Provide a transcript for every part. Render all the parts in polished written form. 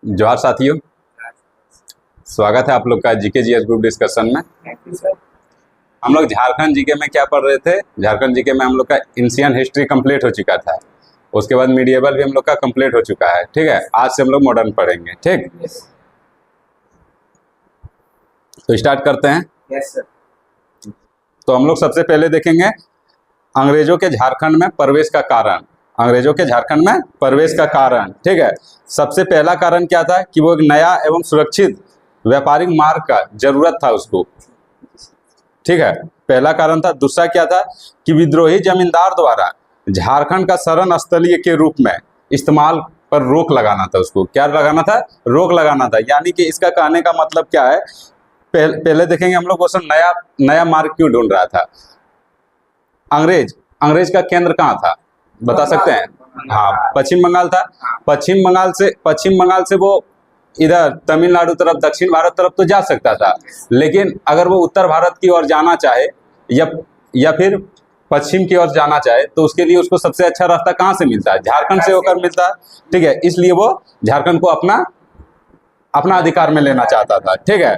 जोहार साथियों, स्वागत है आप लोग का जीके जीएस ग्रुप डिस्कशन में। हम लोग झारखंड जीके में क्या पढ़ रहे थे? झारखंड जीके में हम लोग का एंशिएंट हिस्ट्री कंप्लीट हो चुका था, उसके बाद मीडिएवल भी हम लोग का कंप्लीट हो चुका है। ठीक है, आज से हम लोग मॉडर्न पढ़ेंगे। ठीक, तो स्टार्ट करते हैं। Yes sir. तो हम लोग सबसे पहले देखेंगे अंग्रेजों के झारखंड में प्रवेश का कारण। अंग्रेजों के झारखंड में प्रवेश का कारण, ठीक है। सबसे पहला कारण क्या था कि वो एक नया एवं सुरक्षित व्यापारिक मार्ग का जरूरत था उसको, ठीक है, पहला कारण था। दूसरा क्या था कि विद्रोही जमींदार द्वारा झारखंड का शरण स्थलीय के रूप में इस्तेमाल पर रोक लगाना था उसको। क्या लगाना था? रोक लगाना था। यानी कि इसका कहने का मतलब क्या है, पहले देखेंगे हम लोग वो सब नया मार्ग क्यों ढूंढ रहा था। अंग्रेज का केंद्र कहाँ था बता सकते हैं? हाँ, पश्चिम बंगाल था। पश्चिम बंगाल से वो इधर तमिलनाडु तरफ, दक्षिण भारत तरफ तो जा सकता था, लेकिन अगर वो उत्तर भारत की ओर जाना चाहे या फिर पश्चिम की ओर जाना चाहे तो उसके लिए उसको सबसे अच्छा रास्ता कहाँ से मिलता है? झारखंड से होकर मिलता है, ठीक है। इसलिए वो झारखंड को अपना अधिकार में लेना चाहता था, ठीक है।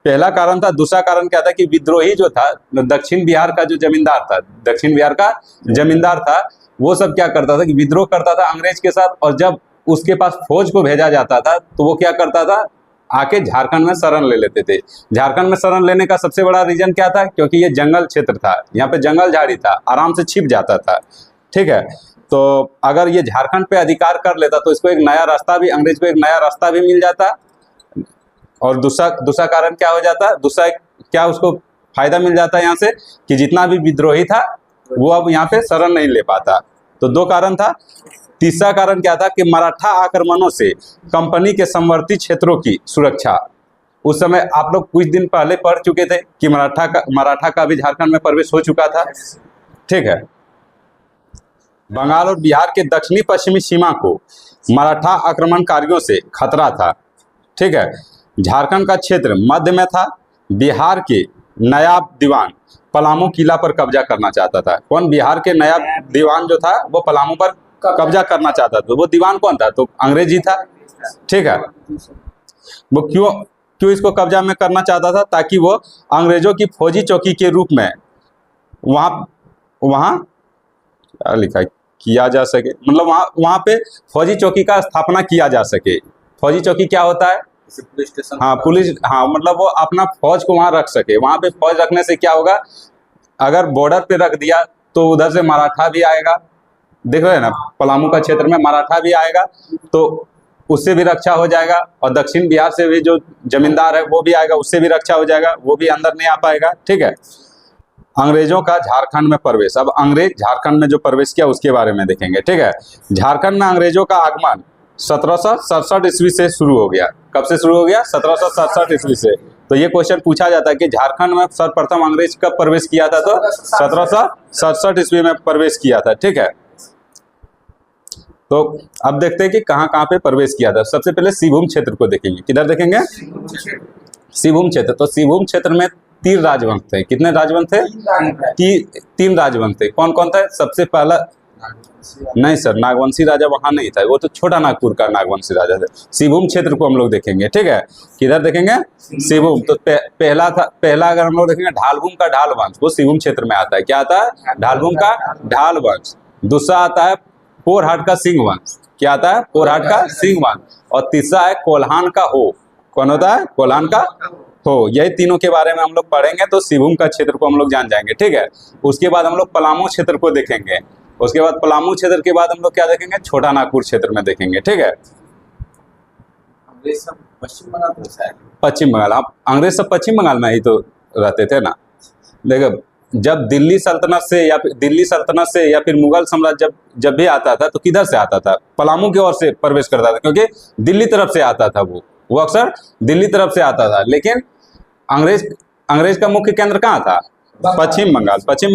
पहला कारण था। दूसरा कारण क्या था कि विद्रोही जो था, दक्षिण बिहार का जमींदार था, वो सब क्या करता था कि विद्रोह करता था अंग्रेज के साथ, और जब उसके पास फौज को भेजा जाता था तो वो क्या करता था, आके झारखंड में शरण ले लेते थे। झारखंड में शरण लेने का सबसे बड़ा रीजन क्या था? क्योंकि ये जंगल क्षेत्र था, यहाँ पे जंगल झाड़ी था, आराम से छिप जाता था, ठीक है। तो अगर ये झारखंड पे अधिकार कर लेता तो इसको एक नया रास्ता भी, अंग्रेज को एक नया रास्ता भी मिल जाता। और दूसरा कारण क्या हो जाता? दूसरा क्या उसको फायदा मिल जाता यहाँ से कि जितना भी विद्रोही था वो अब यहाँ पे शरण नहीं ले पाता। तो दो कारण था। तीसरा कारण क्या था कि मराठा आक्रमणों से कंपनी के समवर्ती क्षेत्रों की सुरक्षा। उस समय आप लोग कुछ दिन पहले पढ़ चुके थे कि मराठा का भी झारखंड में प्रवेश हो चुका था, ठीक है। बंगाल और बिहार के दक्षिणी पश्चिमी सीमा को मराठा आक्रमणकारियों से खतरा था, ठीक है। झारखंड का क्षेत्र मध्य में था। बिहार के नायाब दीवान पलामू किला पर कब्जा करना चाहता था। कौन? बिहार के नायाब दीवान जो था वो पलामू पर कब्जा करना चाहता था। वो दीवान कौन था? तो अंग्रेज ही था, ठीक है। वो क्यों इसको कब्जा में करना चाहता था? ताकि वो अंग्रेजों की फौजी चौकी के रूप में वहाँ क्या लिखा है, किया जा सके, मतलब वहाँ पे फौजी चौकी का स्थापना किया जा सके। फौजी चौकी क्या होता है? Police station. हाँ, पुलिस, हाँ, मतलब वो अपना फौज को वहाँ रख सके। वहाँ पे फौज रखने से क्या होगा, अगर बॉर्डर पे रख दिया तो उधर से मराठा भी आएगा, देख रहे हैं ना, पलामू का क्षेत्र में मराठा भी आएगा तो उससे भी रक्षा हो जाएगा, और दक्षिण बिहार से भी जो जमींदार है वो भी आएगा, उससे भी रक्षा हो जाएगा, वो भी अंदर नहीं आ पाएगा, ठीक है। अंग्रेजों का झारखंड में प्रवेश। अब अंग्रेज झारखंड में जो प्रवेश किया उसके बारे में देखेंगे, ठीक है। झारखंड में अंग्रेजों का आगमन 1767 ईस्वी से शुरू हो गया। कब से शुरू हो गया? 1767 ईस्वी से। तो ये क्वेश्चन पूछा जाता है कि झारखंड में सर्वप्रथम अंग्रेज कब प्रवेश किया था? तो 1767 ईस्वी में प्रवेश किया था, ठीक है। तो अब देखते हैं कि कहाँ कहाँ पे प्रवेश किया था। सबसे पहले सिंहभूम क्षेत्र को देखेंगे। किधर देखेंगे? सिंहभूम क्षेत्र। तो सिंहभूम क्षेत्र में 3 राजवंश थे। कितने राजवंश थे? 3 राजवंश थे। कौन कौन था? सबसे पहला, नहीं सर, नागवंशी राजा वहां नहीं था, वो तो छोटा नागपुर का नागवंशी राजा था। सिंहभूम क्षेत्र को हम लोग देखेंगे, ठीक है। किधर देखेंगे? सिंहभूम। तो पहला अगर हम लोग देखेंगे ढालभूम का ढाल वंश, वो सिंहभूम क्षेत्र में आता है। क्या आता है? ढालभूम का ढाल वंश। दूसरा आता है पोरहाट का सिंह वंश। क्या आता है? पोरहाट का सिंह वंश। और तीसरा है कोल्हान का हो। कौन होता है? कोल्हान का हो। यही तीनों के बारे में हम लोग पढ़ेंगे, तो सिंहभूम का क्षेत्र को हम लोग जान जाएंगे, ठीक है। उसके बाद हम लोग पलामू क्षेत्र को देखेंगे। उसके बाद पलामू क्षेत्र के बाद हम लोग क्या देखेंगे? छोटा नागपुर क्षेत्र में देखेंगे, ठीक है। अंग्रेज सब पश्चिम बंगाल से आए। पश्चिम बंगाल, आप अंग्रेज सब पश्चिम बंगाल में ही तो रहते थे ना। देखो, जब दिल्ली सल्तनत से या फिर मुगल साम्राज्य जब भी आता था तो किधर से आता था? पलामू की ओर से प्रवेश करता था, क्योंकि दिल्ली तरफ से आता था। वो अक्सर दिल्ली तरफ से आता था। लेकिन अंग्रेज का मुख्य केंद्र कहाँ था? पश्चिम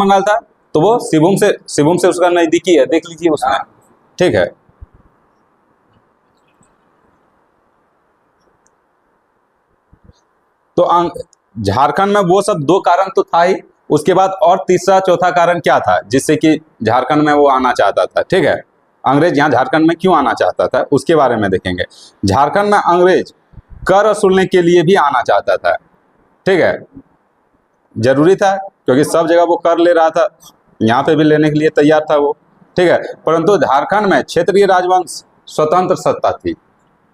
बंगाल था। तो वो सिंहभूम से उसका नजदीकी है, देख लीजिए उसमें, ठीक है। तो झारखंड में वो सब 2 कारण तो था ही। उसके बाद और तीसरा चौथा कारण क्या था जिससे कि झारखंड में वो आना चाहता था, ठीक है। अंग्रेज यहाँ झारखंड में क्यों आना चाहता था उसके बारे में देखेंगे। झारखंड में अंग्रेज कर वसूलने के लिए भी आना चाहता था, ठीक है, जरूरी था क्योंकि सब जगह वो कर ले रहा था, यहाँ पे भी लेने के लिए तैयार था वो, ठीक है। परंतु झारखंड में क्षेत्रीय राजवंश स्वतंत्र सत्ता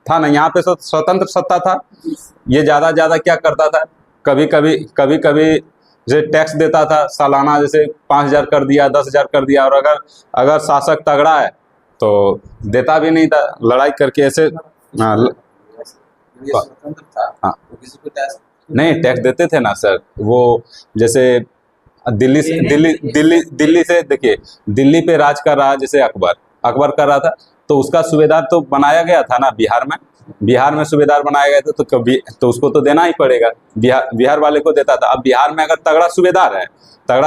था ना, यहाँ पे स्वतंत्र सत्ता था। ये ज़्यादा क्या करता था, कभी कभी जैसे टैक्स देता था सालाना, जैसे 5,000 कर दिया, 10,000 कर दिया, और अगर शासक तगड़ा है तो देता भी नहीं था, लड़ाई करके ऐसे। ये स्वतंत्र था, हाँ। तो किसी को टैक्स नहीं, टैक्स देते थे ना सर। वो जैसे दिल्ली से देखिए, दिल्ली पे राज कर रहा, जैसे अकबर कर रहा था, तो उसका सूबेदार तो बनाया गया था ना बिहार में सूबेदार बनाया गया था, तो कभी तो उसको तो देना ही पड़ेगा, बिहार वाले को देता था। अब बिहार में अगर तगड़ा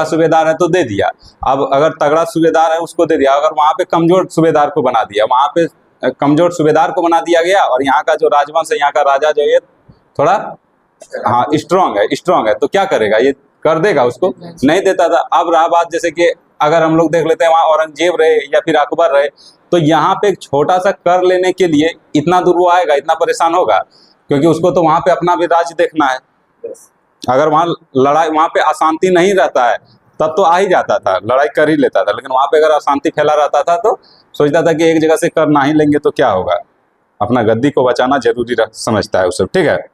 सूबेदार है तो दे दिया, अब अगर तगड़ा सूबेदार है उसको दे दिया, अगर वहाँ पे कमजोर सूबेदार को बना दिया, वहाँ पे कमजोर सूबेदार को बना दिया गया, और यहाँ का जो राजवंश है, यहाँ का राजा जो है थोड़ा हाँ स्ट्रांग है, तो क्या करेगा, ये कर देगा, उसको नहीं देता था। अब रहा बात, जैसे कि अगर हम लोग देख लेते हैं वहाँ औरंगजेब रहे या फिर अकबर रहे, तो यहाँ पे एक छोटा सा कर लेने के लिए इतना दूर वो आएगा, इतना परेशान होगा, क्योंकि उसको तो वहाँ पे अपना भी राज्य देखना है। अगर वहाँ पे अशांति नहीं रहता है तब तो आ ही जाता था, लड़ाई कर ही लेता था, लेकिन वहाँ पे अगर अशांति फैला रहता था तो सोचता था कि एक जगह से कर ना ही लेंगे तो क्या होगा, अपना गद्दी को बचाना जरूरी समझता है उसे, ठीक है।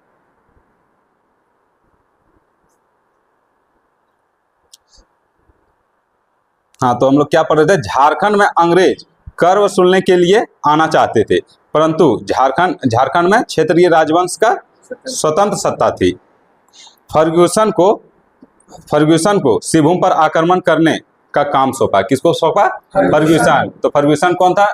हाँ, तो हम लोग क्या पढ़ रहे थे, झारखंड में अंग्रेज कर वसूलने के लिए आना चाहते थे, परंतु झारखंड में क्षेत्रीय राजवंश का स्वतंत्र सत्ता थी। फर्ग्यूसन को सिंहभूम पर आक्रमण करने का काम सौंपा। किसको सौंपा? फर्ग्यूसन। तो फर्ग्यूसन कौन था?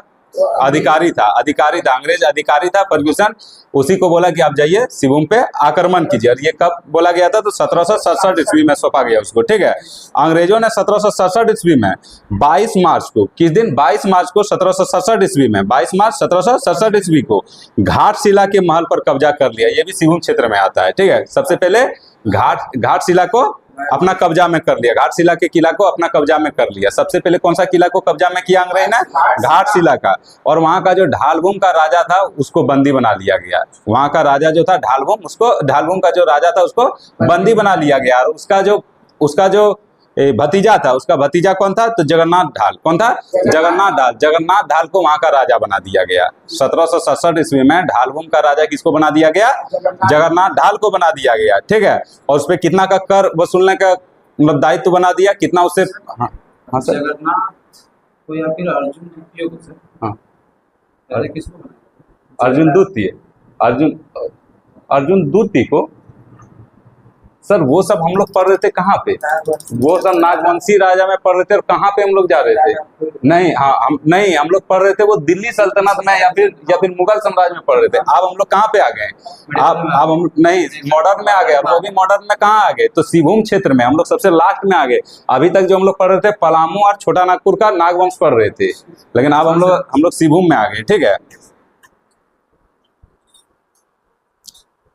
अधिकारी था, अंग्रेज अधिकारी था फर्ग्यूसन। उसी को बोला कि आप जाइए सिंहभूम पे आक्रमण कीजिए, और ये कब बोला गया था? तो 1767 ईस्वी में सौंपा गया उसको, ठीक है। अंग्रेजों ने 1767 ईस्वी में 22 मार्च को, किस दिन? 22 मार्च को 1767 ईस्वी में, 22 मार्च 1767 ईस्वी को घाटशिला के महल पर कब्जा कर लिया। ये भी सिंहभूम क्षेत्र में आता है, ठीक है। सबसे पहले घाटशिला को अपना कब्जा में कर लिया, घाटशिला के किला को अपना कब्जा में कर लिया। सबसे पहले कौन सा किला को कब्जा में किया अंग्रेज ने? घाटशिला का। और वहां का जो ढालभूम का राजा था उसको बंदी बना लिया गया। वहां का राजा जो था ढालभूम का जो राजा था उसको बंदी बना लिया गया। और उसका जो भतीजा था, उसका भतीजा कौन था? तो जगन्नाथ ढाल। कौन था? जगन्नाथ ढाल को वहां का राजा बना दिया गया। 1767 ईस्वी में ढालभूम का राजा किसको बना दिया गया? जगन्नाथ ढाल को बना दिया गया, ठीक है। और उस पर कितना का कर वसूलने का मतलब दायित्व बना दिया, कितना उससे? हाँ सर, जगन्नाथ को या फिर अर्जुन द्वितीय को सर? हाँ, राजा किसको बनाया? अर्जुन द्वितीय को सर, वो सब हम लोग पढ़ रहे थे कहाँ पे? वो सब नागवंशी राजा में पढ़ रहे थे। और कहाँ पे हम लोग जा रहे थे? नहीं, हम लोग पढ़ रहे थे वो दिल्ली सल्तनत में या फिर मुगल साम्राज्य में पढ़ रहे थे। अब हम लोग कहाँ पे आ गए? अब हम नहीं, मॉडर्न में आ गए। अब वो भी मॉडर्न में कहाँ आ गए? तो सिंहभूम क्षेत्र में हम लोग सबसे लास्ट में आ गए। अभी तक जो हम लोग पढ़ रहे थे पलामू और छोटा नागपुर का नागवंश पढ़ रहे थे, लेकिन अब हम लोग सिंहभूम में आ गए, ठीक है।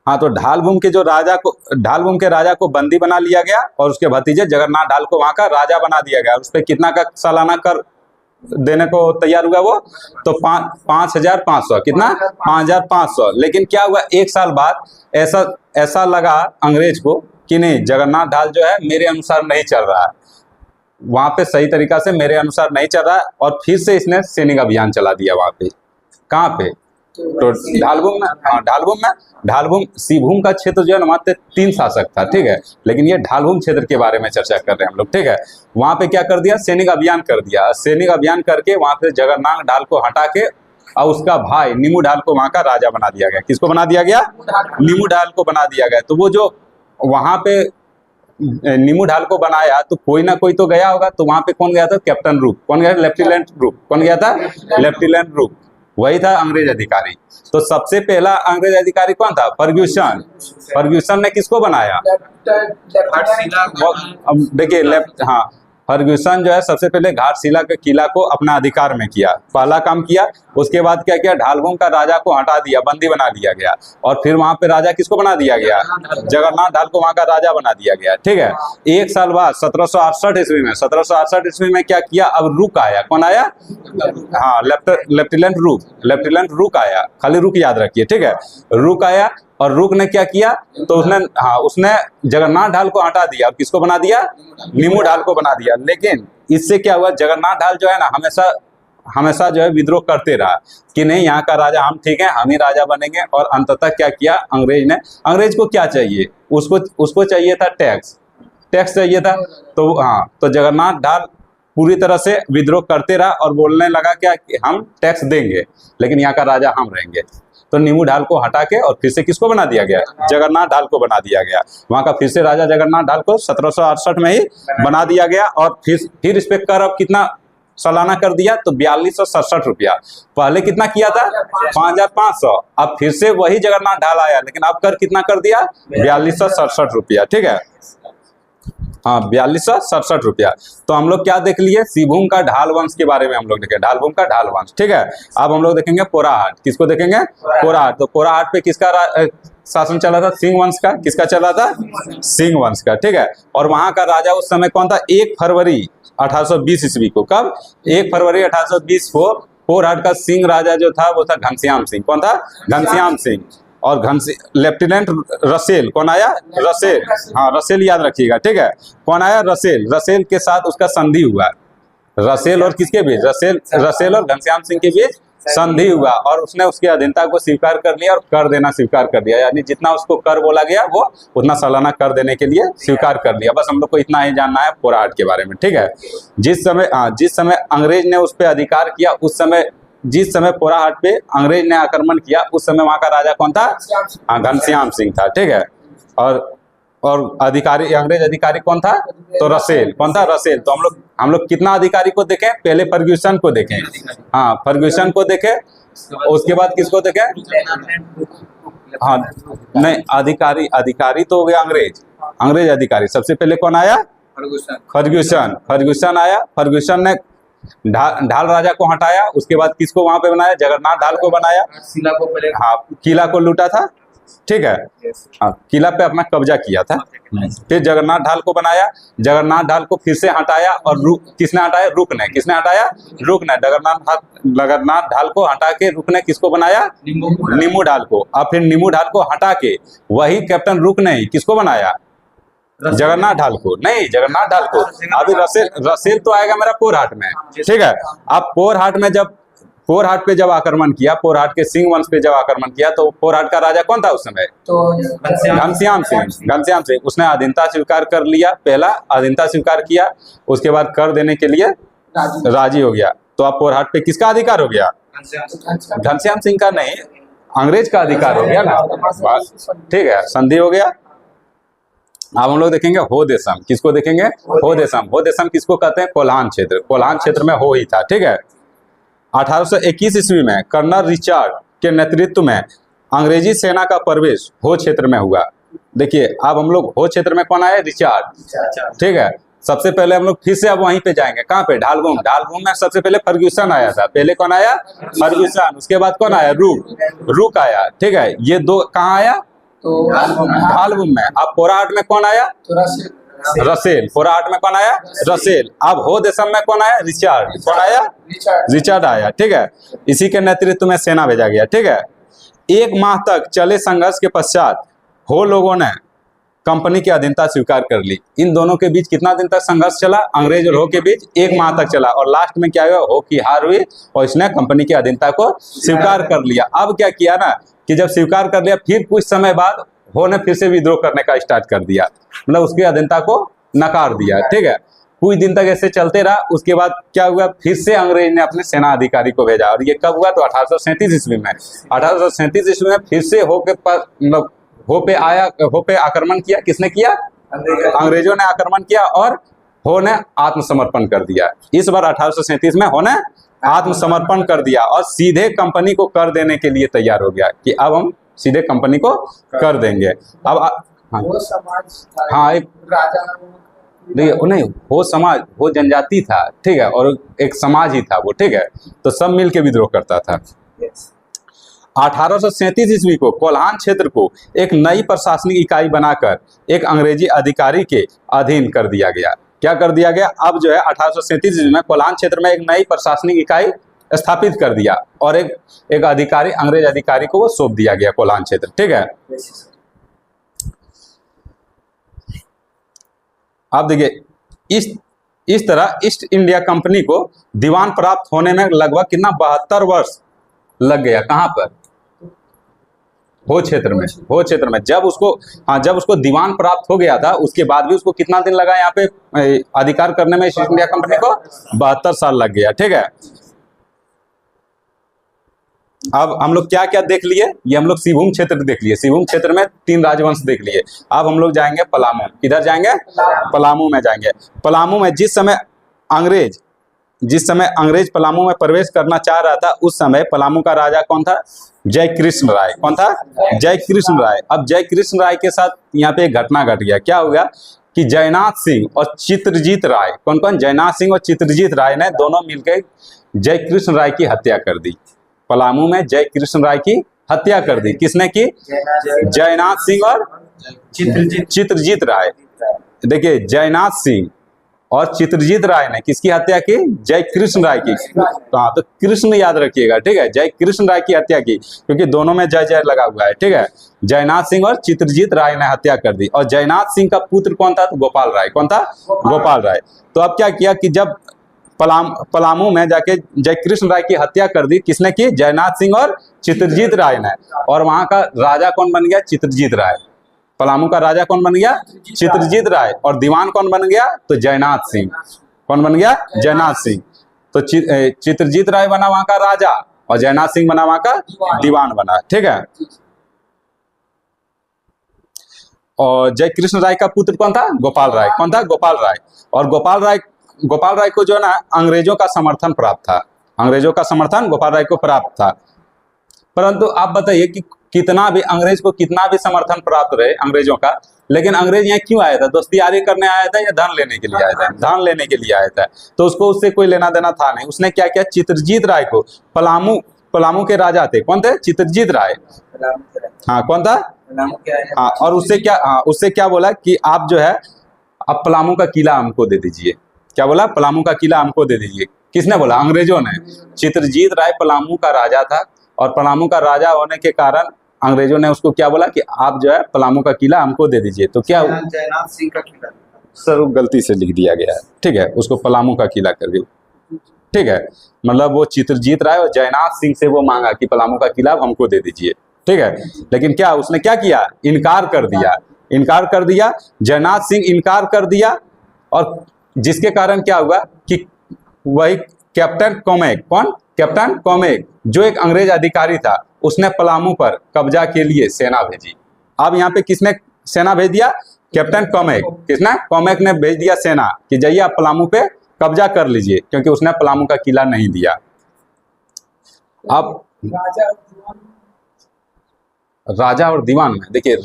हाँ, तो ढालभूम के राजा को बंदी बना लिया गया और उसके भतीजे जगन्नाथ ढाल को वहां का राजा बना दिया गया। उस पर कितना का सालाना कर देने को तैयार हुआ वो? तो 5,500। कितना? 5,500। लेकिन क्या हुआ, एक साल बाद ऐसा लगा अंग्रेज को कि नहीं, जगन्नाथ ढाल जो है मेरे अनुसार नहीं चल रहा है, वहां पे सही तरीका से मेरे अनुसार नहीं चल रहा है। और फिर से इसने सैनिक अभियान चला दिया वहां पे। कहाँ पे? तो ढालभूम में। हाँ, ढालभूम सिंहभूम का क्षेत्र जो है मात्र 3 शासक था, ठीक है। लेकिन ये ढालभूम क्षेत्र के बारे में चर्चा कर रहे हैं हम लोग, ठीक है। वहां पे क्या कर दिया? सैनिक अभियान कर दिया। सैनिक अभियान करके वहां पे जगन्नाथ ढाल को हटा के और उसका भाई नीमू ढाल को वहां का राजा बना दिया गया। किसको बना दिया गया? नीमू ढाल को बना दिया गया। तो वो जो वहां पे नीमू ढाल को बनाया तो कोई ना कोई तो गया होगा। तो वहां पे कौन गया था? कैप्टन रूप। कौन गया? लेफ्टिनेंट रूप। कौन गया था? लेफ्टिनेंट रूप। वही था अंग्रेज अधिकारी। तो सबसे पहला अंग्रेज अधिकारी कौन था? फर्ग्यूसन ने किसको बनाया? देखिए फर्ग्यूसन जो है सबसे पहले घाटशिला के किला को अपना अधिकार में किया, पहला काम किया। उसके बाद क्या किया, ढालभूम का राजा को हटा दिया, बंदी बना लिया गया। और फिर वहां पे राजा किसको बना दिया गया, जगन्नाथ ढाल को वहां का राजा बना दिया गया। ठीक है, एक साल बाद 1768 ईस्वी में, 1768 ईस्वी में क्या किया, अब रूक आया। कौन आया, हाँ लेफ्टिनेंट रूक आया, खाली रूक याद रखिए। ठीक है, रूक आया और रूक ने क्या किया, तो उसने जगन्नाथ ढाल को हटा दिया और किसको बना दिया, नीमू ढाल को बना दिया। लेकिन इससे क्या हुआ, जगन्नाथ ढाल जो है ना हमेशा जो है विद्रोह करते रहा कि नहीं, यहाँ का राजा हम ठीक है, हम ही राजा बनेंगे। और अंततः क्या किया अंग्रेज को क्या चाहिए, उसको चाहिए था टैक्स चाहिए था। तो हाँ, तो जगन्नाथ ढाल पूरी तरह से विद्रोह करते रहा और बोलने लगा क्या कि हम टैक्स देंगे, लेकिन यहाँ का राजा हम रहेंगे। तो नीमू ढाल को हटा के और फिर से किसको बना दिया गया, जगन्नाथ ढाल को बना दिया गया। वहां का फिर से राजा जगन्नाथ ढाल को 1768 में ही बना दिया गया। और फिर इस पे कर अब कितना सालाना कर दिया, तो 4267 रुपया। पहले कितना किया था, 5500। अब फिर से वही जगन्नाथ ढाल आया, लेकिन अब कर कितना कर दिया, 4267 रुपया। ठीक है, हाँ 4267 रुपया। तो हम लोग क्या देख लिए, सिंहभूम का ढाल वंश के बारे में हम लोग देखे, ढालभूम का ढाल वंश। ठीक है, अब हम लोग देखेंगे पोराहाट, किसको देखेंगे, पोराहाट। तो पोराहाट पे किसका शासन चला था, सिंह वंश का। किसका चला था, सिंह वंश का। ठीक है, और वहां का राजा उस समय कौन था, 1 फरवरी 1820 ईस्वी को, कब, 1 फरवरी 1820 को पोराहाट का सिंह राजा जो था वो था घनश्याम सिंह। कौन था, घनश्याम सिंह। और लेफ्टिनेंट रसेल, कौन आया, रसेल, हाँ रसेल याद रखिएगा। ठीक है, कौन आया, रसेल के साथ उसका संधि हुआ। रसेल और किसके बीच, रसेल और घनश्याम सिंह के बीच संधि हुआ। और उसने उसकी अधीनता को स्वीकार कर लिया और कर देना स्वीकार कर दिया, यानी जितना उसको कर बोला गया वो उतना सालाना कर देने के लिए स्वीकार कर लिया। बस हम लोग को इतना ही जानना है पोराहाट के बारे में। ठीक है, जिस समय अंग्रेज ने उस पर अधिकार किया, जिस समय पोराहाट पे अंग्रेज ने आक्रमण किया, उस समय वहां का राजा कौन था, घनश्याम सिंह था। ठीक है, और अंग्रेज अधिकारी कौन था, तो रसेल। कौन था, रसेल। तो हम लोग कितना अधिकारी को देखें, पहले फर्ग्यूसन को देखें, हाँ फर्ग्यूसन को देखें, उसके बाद किसको देखें, हाँ नहीं, अधिकारी तो हो गया अंग्रेज अधिकारी। सबसे पहले कौन आया, फर्ग्यूसन आया। फर्ग्यूसन ने ढाल राजा को हटाया, उसके बाद किसको वहां पे बनाया, जगन्नाथ ढाल को बनाया, हाँ किला को लूटा था। ठीक है, हाँ किला पे अपना कब्जा किया था। फिर जगन्नाथ ढाल को बनाया, जगन्नाथ ढाल को फिर से हटाया और किसने हटाया, किसने हटाया, जगन्नाथ ढाल को हटा के रुक ने किसको बनाया, नीमू ढाल को। अब फिर नीमू ढाल को हटा के वही कैप्टन रुक ने किसको बनाया, जगन्नाथ ढाल को, नहीं जगन्नाथ ढाल को। अभी रसेल तो आएगा मेरा पोरहाट में। ठीक है, अब पोरहाट पे जब आक्रमण किया, पोरहाट के सिंह वंश पे जब आक्रमण किया, तो पोरहाट का राजा कौन था उस समय, तो घनश्याम सिंह। उसने अधीनता स्वीकार कर लिया, पहला अधीनता स्वीकार किया, उसके बाद कर देने के लिए राजी हो गया। तो अब पोरहाट पे किसका अधिकार हो गया, घनश्याम सिंह का नहीं, अंग्रेज का अधिकार हो गया ना। ठीक है, संधि हो गया। अब हम लोग देखेंगे हो देशम, किसको देखेंगे, हो देशम किसको कहते हैं, कोल्हान क्षेत्र में हो ही था। ठीक है, 1821 ईस्वी में कर्नल रिचर्ड के नेतृत्व में अंग्रेजी सेना का प्रवेश हो क्षेत्र में हुआ। देखिए अब हम लोग हो क्षेत्र में कौन आया, रिचर्ड। ठीक है, सबसे पहले हम लोग फिर से अब वहीं पे जाएंगे, कहाँ पे, ढालभूम में सबसे पहले फर्ग्यूसन आया था। पहले कौन आया, फर्ग्यूसन, उसके बाद कौन आया, रूक आया। ठीक है, ये दो कहाँ आया, तो ढालभूम में। अब पोरहाट में कौन आया, रसेल। पोरहाट में कौन आया, रसेल। अब हो देशम में कौन आया, रिचर्ड। कौन आया, रिचर्ड आया। ठीक है, इसी के नेतृत्व में सेना भेजा गया। ठीक है, 1 माह तक चले संघर्ष के पश्चात हो लोगों ने कंपनी की अधीनता स्वीकार कर ली। इन दोनों के बीच कितना दिन तक संघर्ष चला, अंग्रेज और हो के बीच 1 माह तक चला, और लास्ट में क्या हुआ, हो की हार हुई और इसने कंपनी की अधीनता को स्वीकार कर लिया। अब क्या किया ना कि जब स्वीकार कर लिया, फिर कुछ समय बाद हो ने फिर से विद्रोह करने का स्टार्ट कर दिया, मतलब उसकी अधीनता को नकार दिया। ठीक है, कुछ दिन तक ऐसे चलते रहा। उसके बाद क्या हुआ, फिर से अंग्रेज ने अपने सेना अधिकारी को भेजा, और ये कब हुआ, तो 1837 ईस्वी में। 1837 ईस्वी में फिर से हो पे आक्रमण किया। किसने किया, अंग्रेजों ने आक्रमण किया, और हो ने आत्मसमर्पण कर दिया। इस बार 1837 में हो ने आत्मसमर्पण कर दिया और सीधे कंपनी को कर देने के लिए तैयार हो गया कि अब हम सीधे कंपनी को कर देंगे। अब हाँ, एक देखिए नहीं, वो समाज, वो जनजाति था, ठीक है, और एक समाज ही था वो, ठीक है, तो सब मिल के विद्रोह करता था। Yes. 1837 ईस्वी को कोल्हान क्षेत्र को एक नई प्रशासनिक इकाई बनाकर एक अंग्रेजी अधिकारी के अधीन कर दिया गया। क्या कर दिया गया? अब जो है 1837 ईस्वी में कोल्हान क्षेत्र में एक नई प्रशासनिक इकाई स्थापित कर दिया और एक अधिकारी, अंग्रेज अधिकारी को वो सौंप दिया गया कोल्हान क्षेत्र, ठीक है। Yes, sir. आप देखिए इस तरह ईस्ट इंडिया कंपनी को दीवान प्राप्त होने में लगभग कितना 72 वर्ष लग गया। कहाँ पर? हो क्षेत्र में, हो क्षेत्र में। जब उसको दीवान प्राप्त हो गया था, उसके बाद भी उसको कितना दिन लगा यहाँ पे अधिकार करने में ईस्ट इंडिया कंपनी को? 72 साल लग गया, ठीक है। अब हम लोग क्या क्या देख लिए? ये हम लोग सिंहभूम क्षेत्र देख लिए। सिंहभूम क्षेत्र में 3 राजवंश देख लिए। अब हम लोग जाएंगे पलामू। किधर जाएंगे? पलामू में जाएंगे। पलामू में जिस समय अंग्रेज पलामू में प्रवेश करना चाह रहा था, उस समय पलामू का राजा कौन था? जय कृष्ण राय। कौन था? जय कृष्ण राय। अब जय कृष्ण राय के साथ यहाँ पे एक घटना घट गया। क्या हो गया कि जयनाथ सिंह और चित्रजीत राय, कौन कौन? जयनाथ सिंह और चित्रजीत राय ने दोनों मिलकर जय कृष्ण राय की हत्या कर दी। पलामू में जय कृष्ण राय की हत्या कर दी। किसने की? जयनाथ सिंह और चित्रजीत राय। देखिए, जयनाथ सिंह और चित्रजीत राय ने किसकी हत्या की? जय कृष्ण राय की। हाँ, तो कृष्ण याद रखिएगा, ठीक है। जय कृष्ण राय की हत्या की, क्योंकि दोनों में जय जय लगा हुआ है, ठीक है। जयनाथ सिंह और चित्रजीत राय ने हत्या कर दी। और जयनाथ सिंह का पुत्र कौन था? तो गोपाल राय। कौन था? गोपाल राय। तो अब क्या किया कि जब पलामू में जाके जय कृष्ण राय की हत्या कर दी। किसने की? जयनाथ सिंह और चित्रजीत राय ने। और वहां का राजा कौन बन गया? चित्रजीत राय। पलामू का राजा कौन बन गया? चित्रजीत राय। और दीवान कौन बन गया? तो जयनाथ सिंह। कौन बन गया? जयनाथ सिंह। तो चित्रजीत राय बना वहां का राजा और जयनाथ सिंह बना वहां का दीवान बना, ठीक है। और जय कृष्ण राय का पुत्र कौन था? गोपाल राय। कौन था? गोपाल राय। और गोपाल राय को जो है ना अंग्रेजों का समर्थन प्राप्त था। अंग्रेजों का समर्थन गोपाल राय को प्राप्त था। परंतु आप बताइए कि अंग्रेज को कितना भी समर्थन प्राप्त रहे अंग्रेजों का, लेकिन अंग्रेज यहाँ क्यों आया था? दोस्तियारी करने आया था या धन लेने के लिए आया था? धन लेने के लिए आया था। तो उसको उससे कोई लेना देना था नहीं। उसने क्या किया? चित्रजीत राय को, पलामू के राजा थे, कौन थे? चित्रजीत राय। हाँ, कौन था? हाँ, और उससे क्या बोला कि आप जो है अब पलामू का किला हमको दे दीजिए। क्या बोला? पलामू का किला हमको दे दीजिए। किसने बोला? अंग्रेजों ने। चित्रजीत राय पलामू का राजा था और पलामू का राजा होने के कारण अंग्रेजों ने उसको क्या बोला कि आप जो है पलामू का किला हमको दे दीजिए। तो क्या? जयनाथ सिंह का किला सर गलती से लिख दिया गया है, ठीक है। उसको पलामू का किला कर दिया, ठीक है। मतलब वो चित्रजीत राय और जयनाथ सिंह से वो मांगा कि पलामू का किला हमको दे दीजिए, ठीक है। लेकिन क्या उसने क्या किया? इनकार कर दिया। जयनाथ सिंह इनकार कर दिया और जिसके कारण क्या हुआ कि वही कैप्टन कॉमेक, कौन? कैप्टन कॉमेक, जो एक अंग्रेज अधिकारी था, उसने पलामू पर कब्जा के लिए सेना भेजी। अब यहाँ पे किसने सेना भेज दिया? कैप्टन कॉमेक। किसने? कॉमेक ने भेज दिया सेना कि जाइए आप पलामू पे कब्जा कर लीजिए, क्योंकि उसने पलामू का किला नहीं दिया। अब राजा और दीवान में देखिए,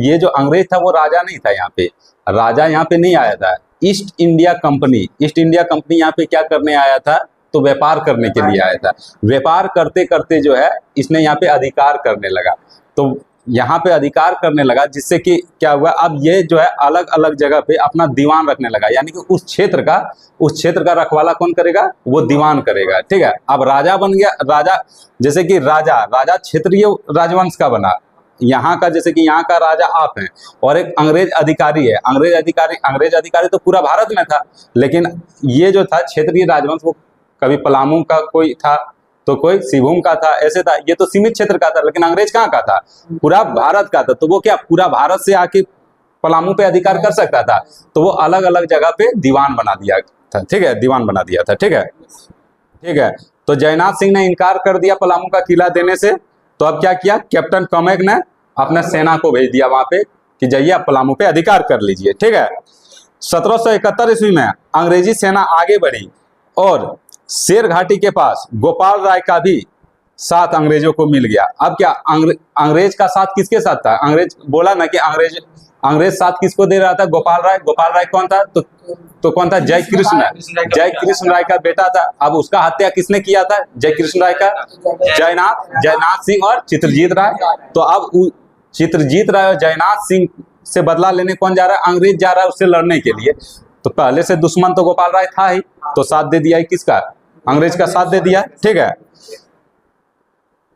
ये जो अंग्रेज था वो राजा नहीं था। यहाँ पे राजा यहाँ पे नहीं आया था। ईस्ट इंडिया कंपनी यहाँ पे क्या करने आया था? तो व्यापार करने के लिए आया था। व्यापार करते करते जो है इसने यहाँ पे अधिकार करने लगा। तो यहाँ पे अधिकार करने लगा, जिससे कि क्या हुआ? अब ये जो है अलग अलग जगह पे अपना दीवान रखने लगा, यानी कि उस क्षेत्र का रखवाला कौन करेगा? वो दीवान करेगा, ठीक है। अब राजा बन गया। राजा जैसे कि राजा क्षेत्रीय राजवंश का बना। यहाँ का जैसे कि यहाँ का राजा आप हैं और एक अंग्रेज अधिकारी है। अंग्रेज अधिकारी तो पूरा भारत में था, लेकिन ये जो था क्षेत्रीय राजवंश, वो कभी पलामू का कोई था तो कोई सिंहभूम का था, ऐसे था। ये तो सीमित क्षेत्र का था, लेकिन अंग्रेज कहाँ का था? पूरा भारत का था। तो वो क्या पूरा भारत से आके पलामू पे अधिकार कर सकता था? तो वो अलग अलग जगह पे दीवान बना दिया था, ठीक है। दीवान बना दिया था, ठीक है। तो जयनाथ सिंह ने इनकार कर दिया पलामू का किला देने से। तो अब क्या किया? कैप्टन कॉमेक ने अपने सेना को भेज दिया वहां पे कि जाइए आप पलामू पे अधिकार कर लीजिए, ठीक है। 1771 ईस्वी में अंग्रेजी सेना आगे बढ़ी और शेर घाटी के पास गोपाल राय का भी साथ अंग्रेजों को मिल गया। अब क्या अंग्रेज का साथ किसके साथ था? अंग्रेज बोला ना कि अंग्रेज साथ किसको दे रहा था? गोपाल राय। गोपाल राय कौन था? तो कौन था? जय कृष्ण। जय कृष्ण राय का बेटा था। अब उसका हत्या किसने किया था? जय कृष्ण राय का जयनाथ सिंह और चित्रजीत राय। तो अब चित्रजीत राय और जयनाथ सिंह से बदला लेने कौन जा रहा है? अंग्रेज जा रहा है उससे लड़ने के लिए। तो पहले से दुश्मन तो गोपाल राय था ही, तो साथ दे दिया किसका? अंग्रेज का साथ दे दिया। ठीक है।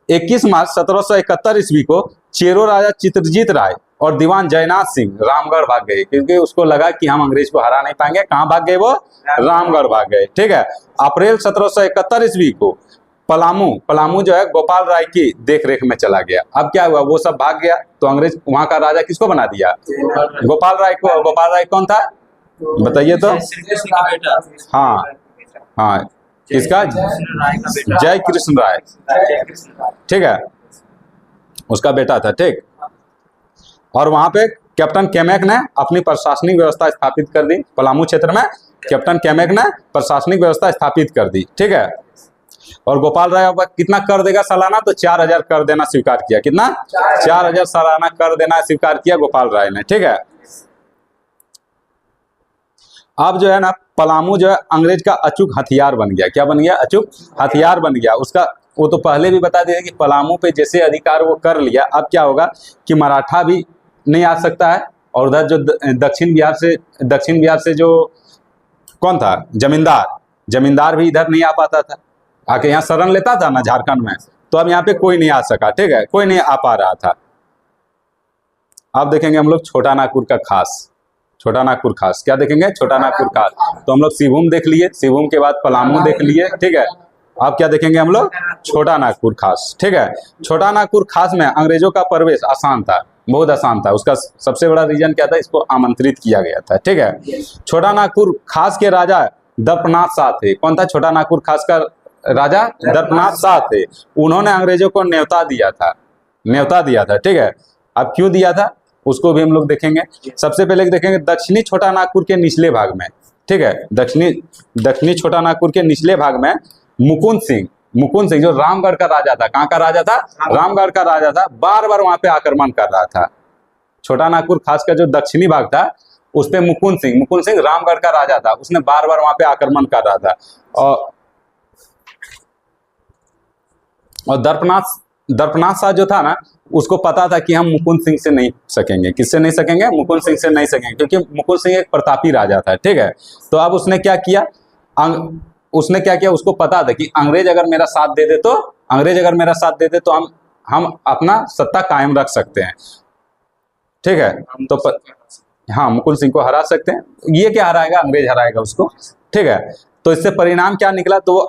21 मार्च 1771 ईस्वी को चेरो राजा चित्रजीत राय और दीवान जयनाथ सिंह रामगढ़ भाग गए, क्योंकि उसको लगा कि हम अंग्रेज को हरा नहीं पाएंगे। कहां भाग गए वो? रामगढ़ भाग गए। ठीक है। अप्रैल 1771 ईस्वी को पलामू जो है गोपाल राय की देखरेख में चला गया। अब क्या हुआ? वो सब भाग गया, तो अंग्रेज वहां का राजा किसको बना दिया? गोपाल राय को। गोपाल राय कौन था बताइए तो? हाँ हाँ, किसका? जय कृष्ण राय। ठीक है, उसका बेटा था। ठीक। और वहां पे कैप्टन केमेक ने अपनी प्रशासनिक व्यवस्था स्थापित कर दी। पलामू क्षेत्र में कैप्टन केमेक ने प्रशासनिक व्यवस्था स्थापित कर दी। ठीक है। और गोपाल राय अब कितना कर देगा सालाना? तो 4000 कर देना स्वीकार किया। कितना? 4000 सालाना कर देना स्वीकार किया गोपाल राय ने। ठीक है। अब जो है ना, पलामू जो है अंग्रेज का अचूक हथियार बन गया। क्या बन गया? अचूक हथियार बन गया उसका। वो तो पहले भी बता दिया कि पलामू पे जैसे अधिकार वो कर लिया, अब क्या होगा कि मराठा भी नहीं आ सकता है। और उधर जो दक्षिण बिहार से जो कौन था? जमींदार भी इधर नहीं आ पाता था, आके यहाँ शरण लेता था ना झारखंड में। तो अब यहाँ पे कोई नहीं आ सका। ठीक है, कोई नहीं आ पा रहा था। अब देखेंगे हम लोग छोटा नागपुर का खास। छोटा नागपुर खास क्या देखेंगे? छोटा नागपुर खास। तो हम लोग सिवूम देख लिए, सिवूम के बाद पलामू देख लिए। ठीक है। अब क्या देखेंगे हम लोग? छोटा नागपुर खास। ठीक है। छोटा नागपुर खास में अंग्रेजों का प्रवेश आसान था, बहुत आसान था। उसका सबसे बड़ा रीजन क्या था? इसको आमंत्रित किया गया था। ठीक है। छोटा नागपुर खास के राजा दर्पनाथ शाह थे। कौन था छोटा नागपुर खास का राजा? दर्पनाथ शाह थे। उन्होंने अंग्रेजों को न्योता दिया था। ठीक है। अब क्यों दिया था उसको भी हम लोग देखेंगे। सबसे पहले देखेंगे दक्षिणी छोटा नागपुर के निचले भाग में। ठीक है। दक्षिणी छोटा नागपुर के निचले भाग में मुकुंद सिंह जो रामगढ़ का राजा था। कहाँ का राजा था? रामगढ़ का राजा था। बार बार वहां पे आक्रमण कर रहा था। छोटा नागपुर खास का जो दक्षिणी भाग था उस पे मुकुंद सिंह रामगढ़ का राजा था। उसने बार बार वहां पे आक्रमण कर रहा था। और दर्पनाथ शाह जो था ना, उसको पता था कि हम मुकुंद सिंह से नहीं सकेंगे। किससे नहीं सकेंगे? मुकुंद सिंह से नहीं सकेंगे, क्योंकि मुकुंद सिंह एक प्रतापी राजा था। ठीक है। तो अब उसने क्या किया? उसको पता था कि अंग्रेज अगर मेरा साथ दे दे तो हम अपना सत्ता कायम रख सकते हैं। ठीक है। तो हाँ, मुकुंद सिंह को हरा सकते हैं। ये क्या हराएगा? अंग्रेज हराएगा उसको। ठीक है। तो इससे परिणाम क्या निकला? तो वो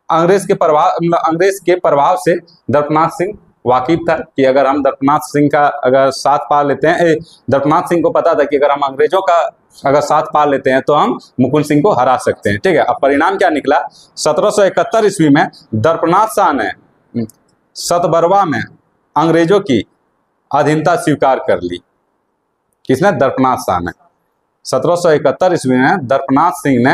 अंग्रेज के प्रभाव से दर्पनाथ सिंह वाकिफ था कि अगर हम दर्पनाथ सिंह का अगर साथ पा लेते हैं, दर्पनाथ सिंह को पता था कि अगर हम अंग्रेजों का अगर साथ पा लेते हैं तो हम मुकुंद सिंह को हरा सकते हैं। ठीक है। अब परिणाम क्या निकला? 1771 ईस्वी में दर्पनाथ शाह ने सतबरवा में अंग्रेजों की अधीनता स्वीकार कर ली। किसने? दर्पनाथ शाह ने। 1771 ईस्वी में दर्पनाथ सिंह ने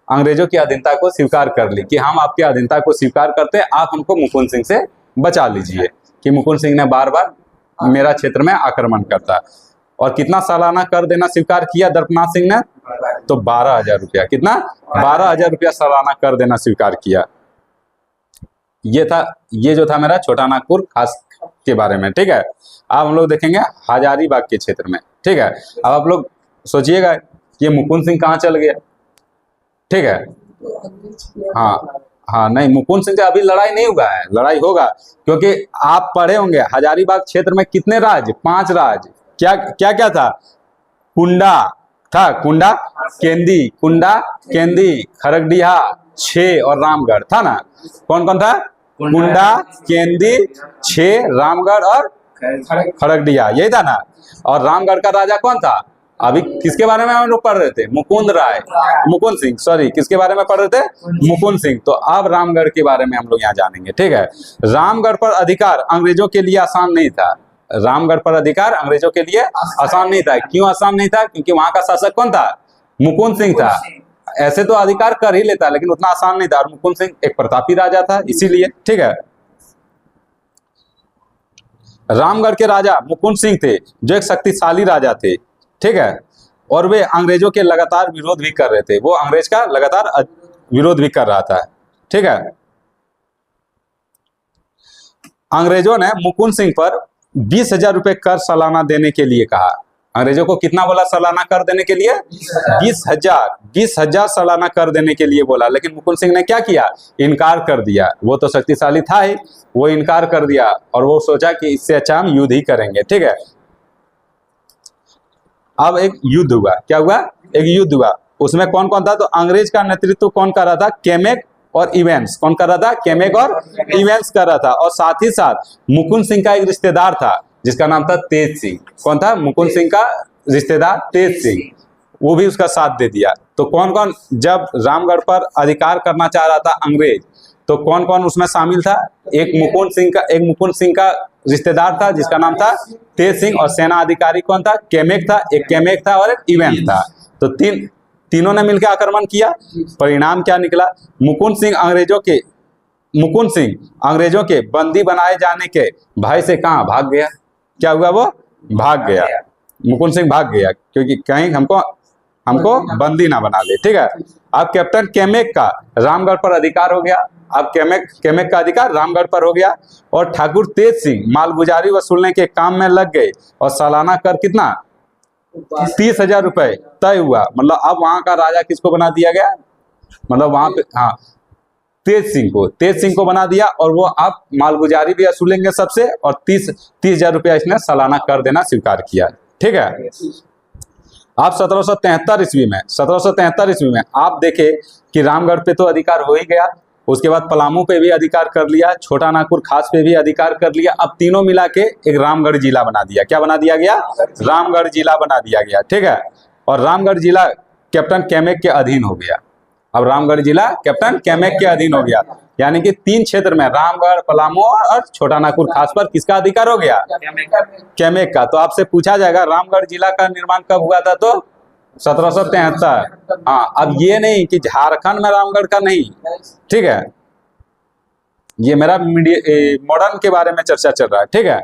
अंग्रेजों की अधीनता को स्वीकार कर ली कि हम आपकी अधीनता को स्वीकार करते हैं, आप हमको मुकुंद सिंह से बचा लीजिए। कि मुकुंद सिंह ने बार बार मेरा क्षेत्र में आक्रमण करता। और कितना सालाना कर देना स्वीकार किया दर्पनाथ सिंह ने? तो 12,000 रुपया। कितना? 12,000 रुपया सालाना कर देना स्वीकार किया। ये जो था मेरा छोटा नागपुर खास के बारे में। ठीक है। अब हम लोग देखेंगे हजारीबाग के क्षेत्र में। ठीक है। अब आप लोग सोचिएगा ये मुकुंद सिंह कहाँ चल गया? ठीक है। हाँ, नहीं, मुकुंद सिंह से अभी लड़ाई नहीं हुआ है, लड़ाई होगा। क्योंकि आप पढ़े होंगे हजारीबाग क्षेत्र में कितने राज? 5 राज। क्या था? कुंडा केंदी खरगडिहा 6 और रामगढ़ था ना। कौन कौन था? कुंडा केंदी 6 रामगढ़ और खरगडिहा, यही था ना। और रामगढ़ का राजा कौन था? अभी किसके बारे में हम लोग पढ़ रहे थे? मुकुंद सिंह, सॉरी, किसके बारे में पढ़ रहे थे? मुकुंद सिंह। तो अब रामगढ़ के बारे में हम लोग यहाँ जानेंगे। ठीक है। रामगढ़ पर अधिकार अंग्रेजों के लिए आसान नहीं था। क्यों आसान नहीं था? क्योंकि वहां का शासक कौन था? मुकुंद सिंह था। ऐसे तो अधिकार कर ही लेता, लेकिन उतना आसान नहीं था। और मुकुंद सिंह एक प्रतापी राजा था, इसीलिए। ठीक है। रामगढ़ के राजा मुकुंद सिंह थे, जो एक शक्तिशाली राजा थे, ठीक है, और वे अंग्रेजों के लगातार विरोध भी कर रहे थे, वो अंग्रेज का लगातार विरोध भी कर रहा था, ठीक है। अंग्रेजों ने मुकुंद सिंह पर 20,000 रुपए कर सालाना देने के लिए कहा। अंग्रेजों को कितना बोला सालाना कर देने के लिए? 20,000 सालाना कर देने के लिए बोला, लेकिन मुकुंद सिंह ने क्या किया? इनकार कर दिया। वो तो शक्तिशाली था ही, वो इनकार कर दिया और वो सोचा कि इससे अच्छा हम युद्ध ही करेंगे, ठीक है। अब एक युद्ध हुआ, क्या हुआ? एक युद्ध हुआ। उसमें कौन कौन था? तो अंग्रेज का नेतृत्व कौन कर रहा था? कैमेक और इवेंट्स। कौन कर रहा था? कैमेक और इवेंट्स कर रहा था। और साथ ही साथ मुकुंद सिंह का एक रिश्तेदार था जिसका नाम था तेज सिंह। कौन था? मुकुंद सिंह का रिश्तेदार तेज सिंह, वो भी उसका साथ दे दिया। तो कौन कौन, जब रामगढ़ पर अधिकार करना चाह रहा था अंग्रेज, तो कौन कौन उसमें शामिल था? एक मुकुंद सिंह का रिश्तेदार था जिसका नाम था तेज सिंह, और सेना अधिकारी कौन था? कैमेक था, एक कैमेक था और एक इवेंट था। तो तीनों ने मिलकर आक्रमण किया। परिणाम क्या निकला? मुकुंद सिंह अंग्रेजों के बंदी बनाए जाने के भय से कहाँ भाग गया? क्या हुआ? वो भाग गया। मुकुंद सिंह भाग गया क्योंकि कहीं हमको बंदी ना बना ले, ठीक है। अब कैप्टन कैमेक का रामगढ़ पर अधिकार हो गया। अब कैमेक का अधिकार रामगढ़ पर हो गया और ठाकुर तेज सिंह मालगुजारी वसूलने के काम में लग गए और सालाना कर कितना? 30,000 रुपए तय हुआ। मतलब अब वहां का राजा किसको बना दिया गया? मतलब वहां पे तेज सिंह को बना दिया, और वो अब मालगुजारी भी वसूलेंगे सबसे, और 30,000 रुपया इसने सालाना कर देना स्वीकार किया, ठीक है। आप 1773 ईस्वी में आप देखे कि रामगढ़ पे तो अधिकार हो ही गया, उसके बाद पलामू पे भी अधिकार कर लिया, छोटा नागपुर खास पे भी अधिकार कर लिया। अब तीनों मिला के एक रामगढ़ जिला बना दिया। क्या बना दिया गया? रामगढ़ जिला बना दिया गया, ठीक है। और रामगढ़ जिला कैप्टन कैमेक के अधीन हो गया। अब रामगढ़ जिला कैप्टन कैमेक के अधीन हो गया, यानी कि 3 क्षेत्र में रामगढ़, पलामू और छोटा नागपुर खास पर किसका अधिकार हो गया? कैमेक का। तो आपसे पूछा जाएगा रामगढ़ जिला का निर्माण कब हुआ था? तो 1773। हाँ, अब ये नहीं कि झारखंड में रामगढ़ का नहीं, ठीक है। ये मेरा मॉडर्न के बारे में चर्चा चल रहा है, ठीक है।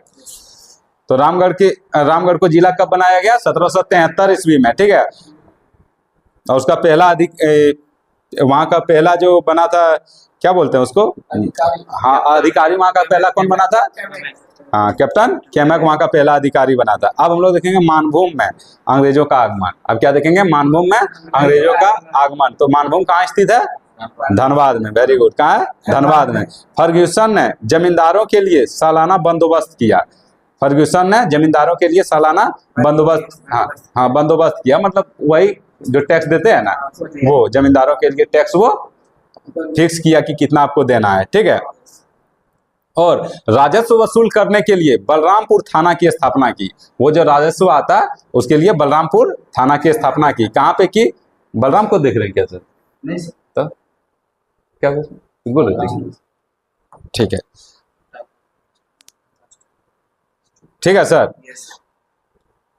तो रामगढ़ को जिला कब बनाया गया? 1773 ईस्वी में, ठीक है। और उसका पहला वहां का पहला जो बना था, क्या बोलते हैं उसको? हाँ, अधिकारी वहां का पहला कौन बना था? हाँ, कैप्टन कैमेक वहां का पहला अधिकारी बना था। अब हम लोग देखेंगे मानभूम में अंग्रेजों का आगमन। अब क्या देखेंगे? मानभूम में अंग्रेजों का आगमन। तो मानभूम कहाँ स्थित है? धनबाद में। Very good. कहाँ है? धनबाद में। फर्ग्यूसन ने जमींदारों के लिए सालाना बंदोबस्त किया। बंदोबस्त किया, मतलब वही जो टैक्स देते हैं ना, वो जमींदारों के लिए टैक्स वो फिक्स किया कि कितना आपको देना है, ठीक है। और राजस्व वसूल करने के लिए बलरामपुर थाना की स्थापना की। वो जो राजस्व आता उसके लिए बलरामपुर थाना की स्थापना की। कहाँ पे की? बलराम को देख रहे हैं क्या सर? नहीं सर। तो क्या बोल रहे थे? ठीक है, ठीक है सर।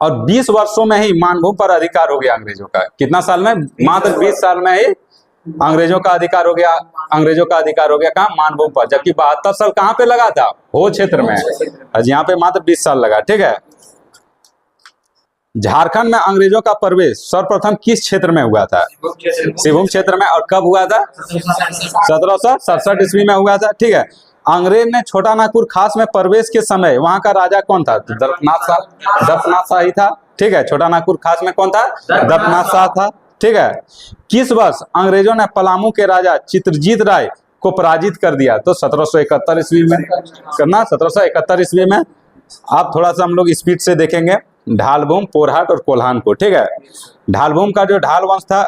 और 20 वर्षों में ही मानभूम पर अधिकार हो गया अंग्रेजों का। कितना साल में? मात्र 20 साल में ही अंग्रेजों का अधिकार हो गया। कहाँ? मानभूम पर। जबकि 72 साल कहाँ पे लगा था? हो क्षेत्र में। आज यहाँ पे मात्र 20 साल लगा, ठीक है। झारखंड में अंग्रेजों का प्रवेश सर्वप्रथम किस क्षेत्र में हुआ था? सिंहभूम क्षेत्र में। और कब हुआ था? 1767 ईस्वी में हुआ था, ठीक है। अंग्रेज ने छोटा नागपुर खास में प्रवेश के समय वहां का राजा कौन था? दत्तनाथ शाह ही था, ठीक है। छोटा नागपुर खास में कौन था? दत्तनाथ शाह था, ठीक है। किस वर्ष अंग्रेजों ने पलामू के राजा चित्रजीत राय को पराजित कर दिया? तो 1771 ईस्वी में करना। 1771 ईस्वी में। आप थोड़ा सा हम लोग स्पीड से देखेंगे ढालभूम, पोरहाट और कोल्हान को, ठीक है। ढालभूम का जो ढाल वंश था,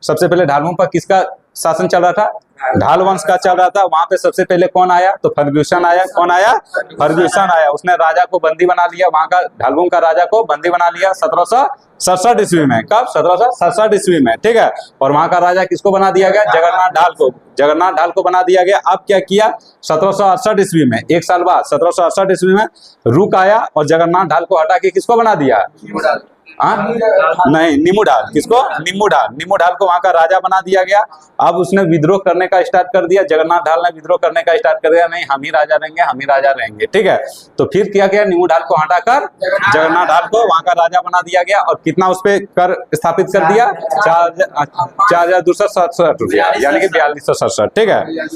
सबसे पहले ढालभूम पर किसका शासन चल रहा था? ढाल वंश का चल रहा था। वहां पे सबसे पहले कौन आया? तो फर्ग्यूसन आया। कौन आया? फर्ग्यूसन आया। उसने राजा को बंदी बना लिया, वहां का ढालभूम का राजा को बंदी बना लिया 1767 ईस्वी में। कब? 1767 ईस्वी में, ठीक है। और वहां का राजा किसको बना दिया गया? जगन्नाथ ढाल को बना दिया गया। अब क्या किया? 1768 ईस्वी में, एक साल बाद 1768 ईस्वी में रुक आया और जगन्नाथ ढाल को हटा के किसको बना दिया? हाँ नहीं, नीमूढाल, किसको? नीमूढाल को वहां का राजा बना दिया गया। अब उसने विद्रोह करने का स्टार्ट कर दिया, जगन्नाथ ढाल ने विद्रोह करने का स्टार्ट कर दिया, नहीं हम ही राजा रहेंगे, हम ही राजा रहेंगे, ठीक है। तो फिर क्या किया, नीमूढाल को हटाकर जगन्नाथ ढाल को वहां का राजा बना दिया गया और कितना उस पे कर स्थापित कर दिया, 4267 रुपया, यानी कि 4267, ठीक है,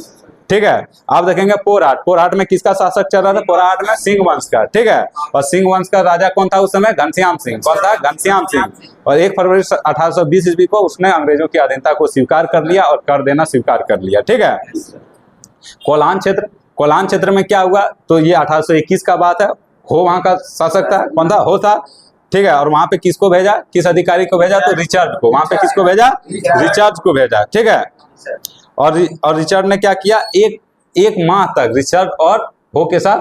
ठीक है। आप देखेंगे पोरहाट में किसका शासक चल रहा था? पोरहाट में सिंह वंश का, ठीक है। और सिंह वंश का राजा कौन था उस समय? घनश्याम सिंह। कौन था? घनश्याम सिंह। और 1 फरवरी 1820 ईस्वी को उसने अंग्रेजों की अधीनता को स्वीकार कर लिया और कर देना स्वीकार कर लिया, ठीक है। कोलान क्षेत्र में क्या हुआ? तो ये 1821 का बात है। हो वहां का शासक था, कौन था? हो था, ठीक है। और वहां पे किसको भेजा, किस अधिकारी को भेजा? तो रिचर्ड को। वहां पे किसको भेजा? रिचर्ड को भेजा, ठीक है। और रिचर्ड ने क्या किया, एक माह तक रिचर्ड और हो के साथ,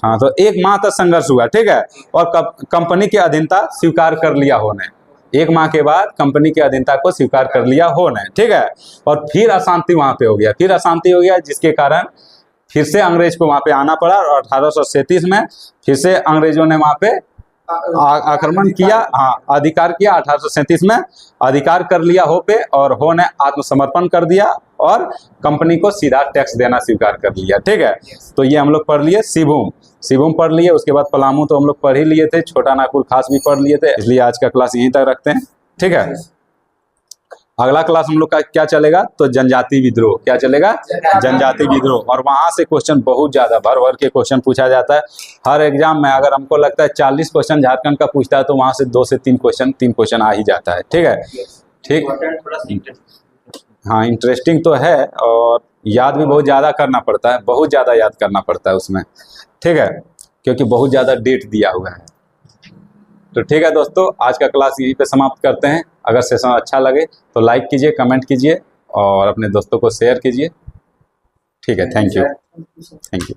हाँ, तो 1 माह तक संघर्ष हुआ, ठीक है। और कंपनी की अधीनता स्वीकार कर लिया होने, 1 माह के बाद कंपनी की अधीनता को स्वीकार कर लिया होने, ठीक है। और फिर अशांति वहां पे हो गया, जिसके कारण फिर से अंग्रेज को वहां पे आना पड़ा और 1837 में फिर से अंग्रेजों ने वहां पे आक्रमण किया, हाँ, अधिकार किया। 1837 में अधिकार कर लिया हो पे, और हो ने आत्मसमर्पण कर दिया और कंपनी को सीधा टैक्स देना स्वीकार कर लिया, ठीक है। तो ये हम लोग पढ़ लिए। सिबुम पढ़ लिए, उसके बाद पलामू तो हम लोग पढ़ ही लिए थे, छोटा नागपुर खास भी पढ़ लिए थे, इसलिए आज का क्लास यहीं तक रखते हैं, ठीक है। अगला क्लास हम लोग का क्या चलेगा? तो जनजाति विद्रोह। क्या चलेगा? जनजाति विद्रोह। और वहां से क्वेश्चन बहुत ज्यादा भर के क्वेश्चन पूछा जाता है हर एग्जाम में। अगर हमको लगता है 40 क्वेश्चन झारखंड का पूछता है तो वहां से 2 से 3 क्वेश्चन आ ही जाता है, ठीक है, ठीक। हाँ, इंटरेस्टिंग तो है और याद भी बहुत ज्यादा करना पड़ता है, बहुत ज्यादा याद करना पड़ता है उसमें, ठीक है, क्योंकि बहुत ज्यादा डेट दिया हुआ है। तो ठीक है दोस्तों, आज का क्लास यहीं पे समाप्त करते हैं। अगर सेशन अच्छा लगे तो लाइक कीजिए, कमेंट कीजिए और अपने दोस्तों को शेयर कीजिए, ठीक है। Thank you.